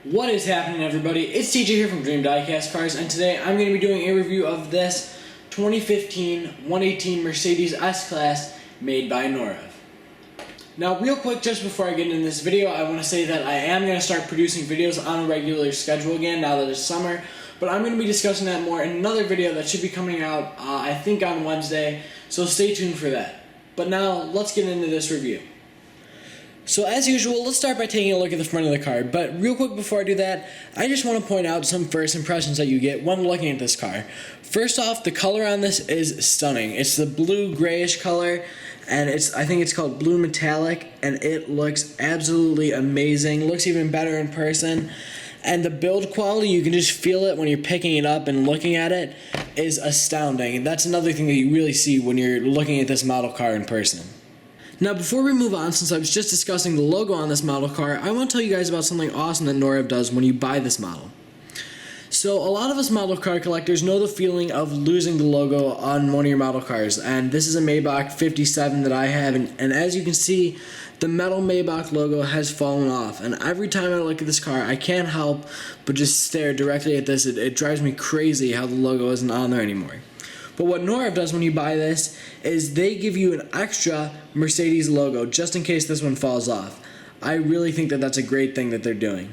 What is happening, everybody? It's TJ here from Dream Diecast Cars, and today I'm going to be doing a review of this 2015 118 Mercedes S-Class made by Norev. Now, real quick, just before I get into this video, I want to say that I am going to start producing videos on a regular schedule again now that it's summer, but I'm going to be discussing that more in another video that should be coming out, I think on Wednesday, so stay tuned for that. But now, let's get into this review. So as usual, let's start by taking a look at the front of the car, but real quick before I do that, I just want to point out some first impressions that you get when looking at this car. First off, the color on this is stunning. It's the blue grayish color, and I think it's called blue metallic, and it looks absolutely amazing. Looks even better in person, and the build quality, you can just feel it when you're picking it up and looking at it, is astounding. And that's another thing that you really see when you're looking at this model car in person. Now, before we move on, since I was just discussing the logo on this model car, I want to tell you guys about something awesome that Norev does when you buy this model. So, a lot of us model car collectors know the feeling of losing the logo on one of your model cars, and this is a Maybach 57 that I have, and as you can see, the metal Maybach logo has fallen off, and every time I look at this car, I can't help but just stare directly at this. It drives me crazy how the logo isn't on there anymore. But what Norev does when you buy this is they give you an extra Mercedes logo just in case this one falls off. I really think that that's a great thing that they're doing.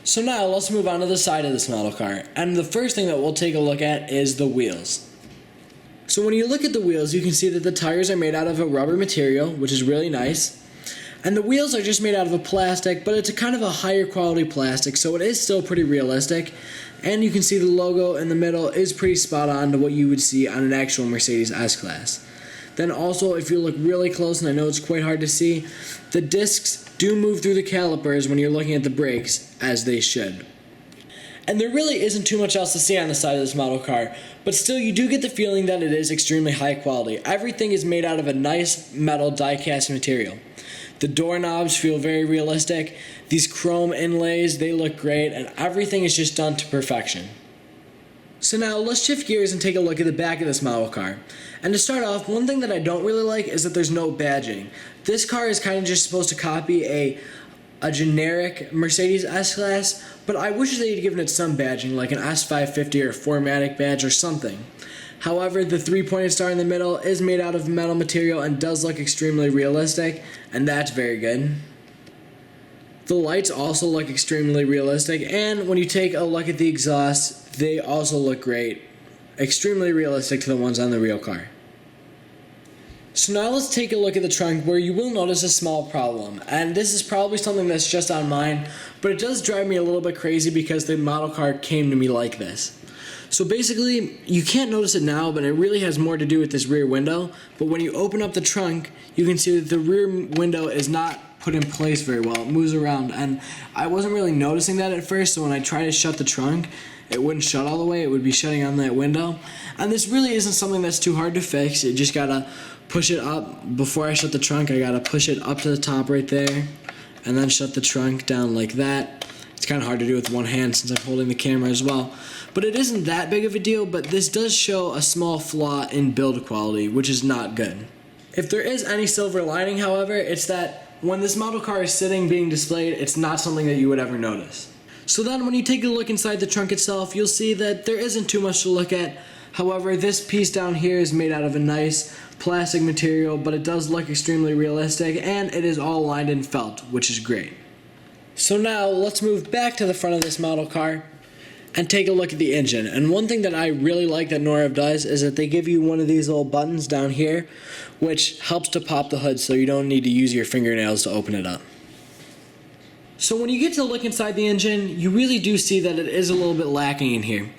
So now let's move on to the side of this model car. And the first thing that we'll take a look at is the wheels. So when you look at the wheels, you can see that the tires are made out of a rubber material, which is really nice. And the wheels are just made out of a plastic, but it's a kind of a higher quality plastic, so it is still pretty realistic. And you can see the logo in the middle is pretty spot on to what you would see on an actual Mercedes S-Class. Then also, if you look really close, and I know it's quite hard to see, the discs do move through the calipers when you're looking at the brakes, as they should. And there really isn't too much else to see on the side of this model car, but still you do get the feeling that it is extremely high quality. Everything is made out of a nice metal die-cast material. The doorknobs feel very realistic, these chrome inlays, they look great, and everything is just done to perfection. So now let's shift gears and take a look at the back of this model car. And to start off, one thing that I don't really like is that there's no badging. This car is kind of just supposed to copy a generic Mercedes S-Class, but I wish they'd given it some badging, like an S550 or a 4MATIC badge or something. However, the three-pointed star in the middle is made out of metal material and does look extremely realistic, and that's very good. The lights also look extremely realistic, and when you take a look at the exhausts, they also look great. Extremely realistic to the ones on the real car. So now let's take a look at the trunk, where you will notice a small problem, and this is probably something that's just on mine, but it does drive me a little bit crazy because the model car came to me like this. So basically, you can't notice it now, but it really has more to do with this rear window. But when you open up the trunk, you can see that the rear window is not put in place very well. It moves around, and I wasn't really noticing that at first, so when I tried to shut the trunk, it wouldn't shut all the way. It would be shutting on that window. And this really isn't something that's too hard to fix. You just gotta push it up. Before I shut the trunk, I gotta push it up to the top right there, and then shut the trunk down like that. It's kind of hard to do with one hand since I'm holding the camera as well. But it isn't that big of a deal, but this does show a small flaw in build quality, which is not good. If there is any silver lining, however, it's that when this model car is sitting being displayed, it's not something that you would ever notice. So then when you take a look inside the trunk itself, you'll see that there isn't too much to look at. However, this piece down here is made out of a nice plastic material, but it does look extremely realistic, and it is all lined in felt, which is great. So now let's move back to the front of this model car and take a look at the engine. And one thing that I really like that Norev does is that they give you one of these little buttons down here, which helps to pop the hood so you don't need to use your fingernails to open it up. So when you get to look inside the engine, you really do see that it is a little bit lacking in here.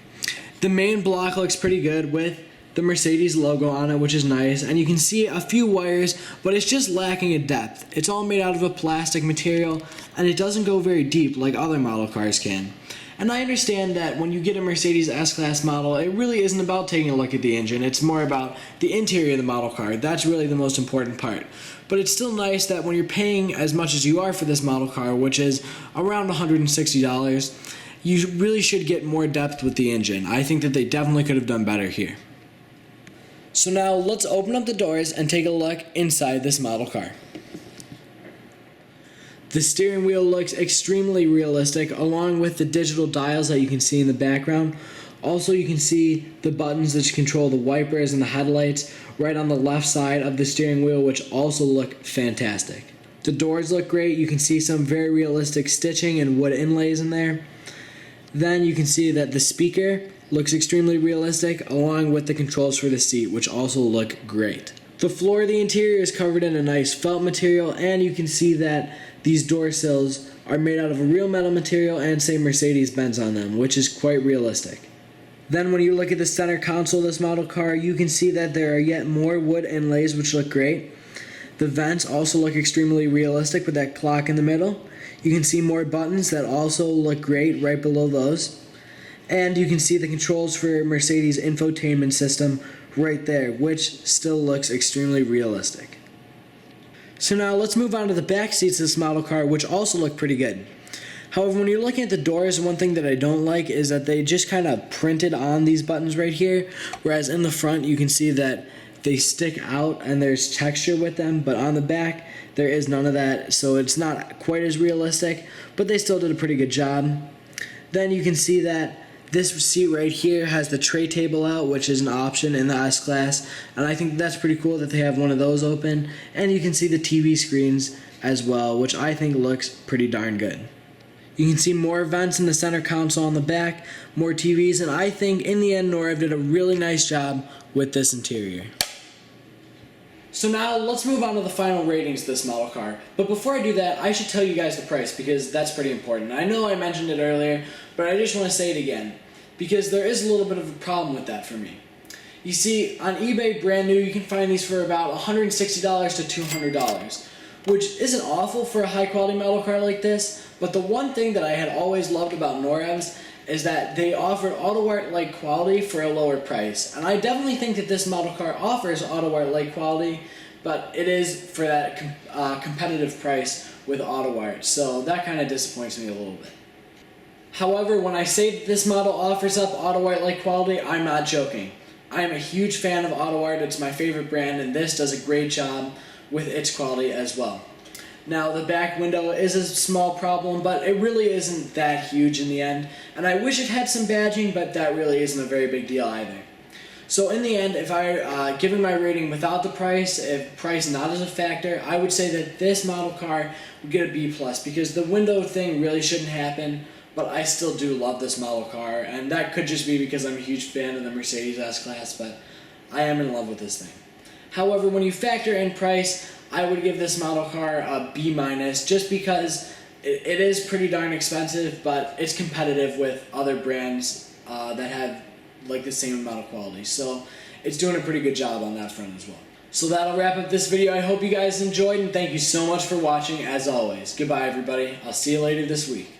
The main block looks pretty good with the Mercedes logo on it, which is nice, and you can see a few wires, but it's just lacking in depth. It's all made out of a plastic material, and it doesn't go very deep like other model cars can. And I understand that when you get a Mercedes S-Class model, it really isn't about taking a look at the engine. It's more about the interior of the model car. That's really the most important part. But it's still nice that when you're paying as much as you are for this model car, which is around $160, you really should get more depth with the engine. I think that they definitely could have done better here. So now let's open up the doors and take a look inside this model car. The steering wheel looks extremely realistic, along with the digital dials that you can see in the background. Also, you can see the buttons that control the wipers and the headlights right on the left side of the steering wheel, which also look fantastic. The doors look great. You can see some very realistic stitching and wood inlays in there. Then you can see that the speaker looks extremely realistic, along with the controls for the seat, which also look great. The floor of the interior is covered in a nice felt material, and you can see that these door sills are made out of a real metal material and say Mercedes-Benz on them, which is quite realistic. Then when you look at the center console of this model car, you can see that there are yet more wood inlays, which look great. The vents also look extremely realistic with that clock in the middle. You can see more buttons that also look great right below those. And you can see the controls for Mercedes infotainment system right there, which still looks extremely realistic. So now let's move on to the back seats of this model car, which also look pretty good. However, when you're looking at the doors, one thing that I don't like is that they just kind of printed on these buttons right here, whereas in the front you can see that they stick out and there's texture with them, but on the back there is none of that, so it's not quite as realistic, but they still did a pretty good job. Then you can see that this seat right here has the tray table out, which is an option in the S-Class, and I think that's pretty cool that they have one of those open. And you can see the TV screens as well, which I think looks pretty darn good. You can see more vents in the center console on the back, more TVs, and I think in the end Norev did a really nice job with this interior. So now let's move on to the final ratings of this model car. But before I do that, I should tell you guys the price because that's pretty important. I know I mentioned it earlier, but I just want to say it again because there is a little bit of a problem with that for me. You see, on eBay brand new, you can find these for about $160 to $200, which isn't awful for a high quality model car like this, but the one thing that I had always loved about Norev's is that they offered auto art-like quality for a lower price. And I definitely think that this model car offers auto art-like quality, but it is for that competitive price with auto art. So that kind of disappoints me a little bit. However, when I say that this model offers up auto art-like quality, I'm not joking. I am a huge fan of auto art. It's my favorite brand, and this does a great job with its quality as well. Now, the back window is a small problem, but it really isn't that huge in the end. And I wish it had some badging, but that really isn't a very big deal either. So in the end, if I given my rating without the price, if price not as a factor, I would say that this model car would get a B+, because the window thing really shouldn't happen, but I still do love this model car, and that could just be because I'm a huge fan of the Mercedes S-Class, but I am in love with this thing. However, when you factor in price, I would give this model car a B-, just because it is pretty darn expensive, but it's competitive with other brands that have like the same amount of quality. So it's doing a pretty good job on that front as well. So that'll wrap up this video. I hope you guys enjoyed, and thank you so much for watching as always. Goodbye everybody. I'll see you later this week.